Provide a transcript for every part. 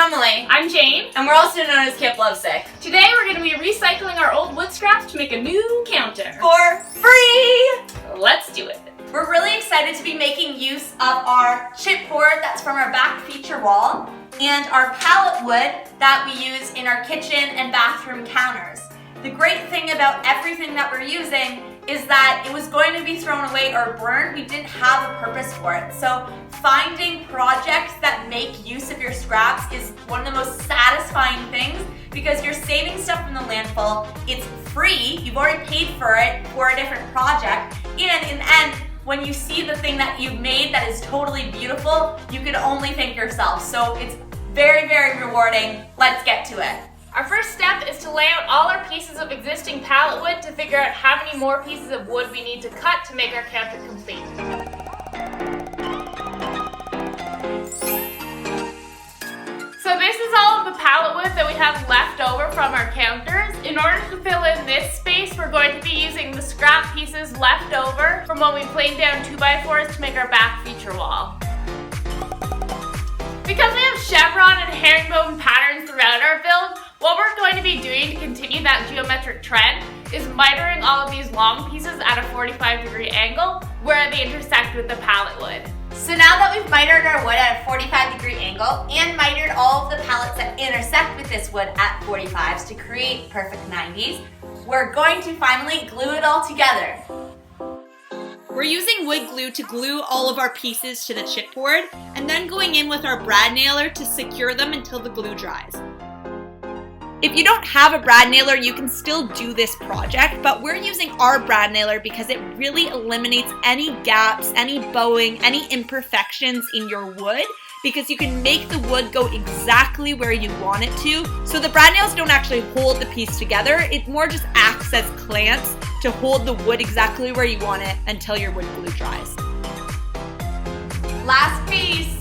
Emily. I'm Jane. And we're also known as Camp Lovesick. Today we're going to be recycling our old wood scraps to make a new counter. For free! Let's do it. We're really excited to be making use of our chipboard that's from our back feature wall and our pallet wood that we use in our kitchen and bathroom counters. The great thing about everything that we're using is that it was going to be thrown away or burned. We didn't have a purpose for it. So finding projects that make use of your scraps is one of the most satisfying things because you're saving stuff from the landfill. It's free. You've already paid for it for a different project. And in the end, when you see the thing that you've made that is totally beautiful, you can only thank yourself. So it's very, very rewarding. Let's get to it. Our first step is to lay out all our pieces of existing pallet wood to figure out how many more pieces of wood we need to cut to make our counter complete. So this is all of the pallet wood that we have left over from our counters. In order to fill in this space, we're going to be using the scrap pieces left over from when we planed down 2x4s to make our back feature wall. Because we have chevron and herringbone patterns throughout our build, what we're going to be doing to continue that geometric trend is mitering all of these long pieces at a 45-degree angle where they intersect with the pallet wood. So now that we've mitered our wood at a 45-degree angle and mitered all of the pallets that intersect with this wood at 45s to create perfect 90s, we're going to finally glue it all together. We're using wood glue to glue all of our pieces to the chipboard and then going in with our brad nailer to secure them until the glue dries. If you don't have a brad nailer, you can still do this project, but we're using our brad nailer because it really eliminates any gaps, any bowing, any imperfections in your wood because you can make the wood go exactly where you want it to. So the brad nails don't actually hold the piece together, it more just acts as clamps to hold the wood exactly where you want it until your wood glue dries. Last piece.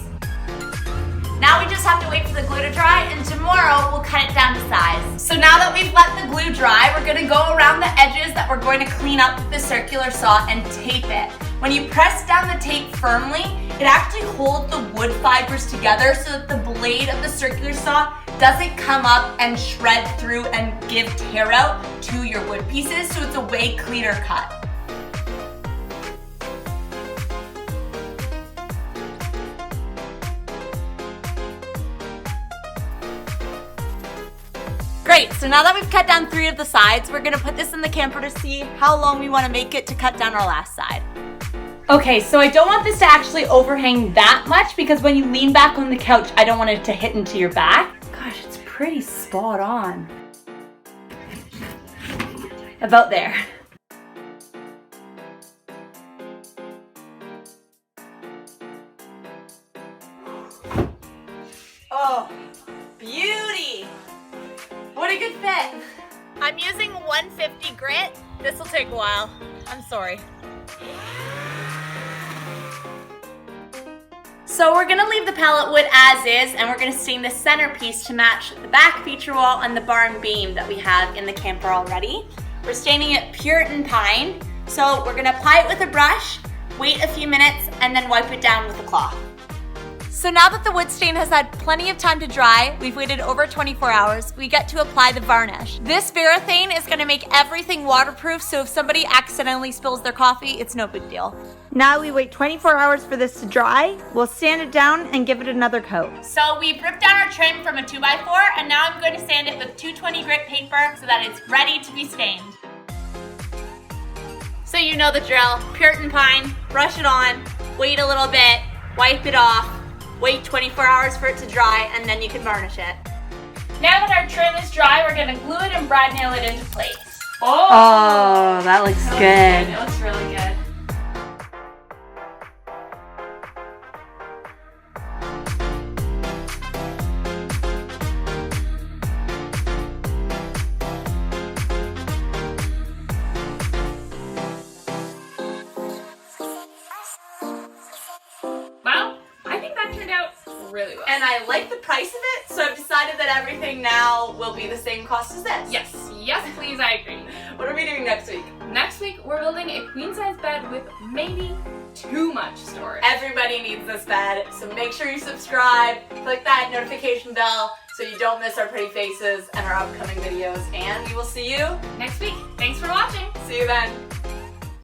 Now we just have to wait for the glue to dry and tomorrow we'll cut it down to size. So now that we've let the glue dry, we're gonna go around the edges that we're going to clean up with the circular saw and tape it. When you press down the tape firmly, it actually holds the wood fibers together so that the blade of the circular saw doesn't come up and shred through and give tear out to your wood pieces, so it's a way cleaner cut. Great, so now that we've cut down 3 of the sides, we're gonna put this in the camper to see how long we wanna make it to cut down our last side. Okay, so I don't want this to actually overhang that much because when you lean back on the couch, I don't want it to hit into your back. Gosh, it's pretty spot on. About there. Oh, beauty! What a good fit. I'm using 150 grit. This will take a while. I'm sorry. So we're gonna leave the pallet wood as is and we're gonna stain the centerpiece to match the back feature wall and the barn beam that we have in the camper already. We're staining it Puritan Pine. So we're gonna apply it with a brush, wait a few minutes, and then wipe it down with a cloth. So now that the wood stain has had plenty of time to dry, we've waited over 24 hours, we get to apply the varnish. This Varathane is gonna make everything waterproof, so if somebody accidentally spills their coffee, it's no big deal. Now we wait 24 hours for this to dry. We'll sand it down and give it another coat. So we've ripped down our trim from a 2x4 and now I'm going to sand it with 220 grit paper so that it's ready to be stained. So you know the drill, Puritan Pine, brush it on, wait a little bit, wipe it off, wait 24 hours for it to dry, and then you can varnish it. Now that our trim is dry, we're going to glue it and brad nail it into place. Oh, that looks good. It looks really good. Well, I think that turned out really well. And I like the price of it, so I've decided that everything now will be the same cost as this. Yes, please, I agree. What are we doing next week? Next week, we're building a queen-size bed with maybe too much storage. Everybody needs this bed, so make sure you subscribe, click that notification bell so you don't miss our pretty faces and our upcoming videos. And we will see you Next week. Thanks for watching. See you then.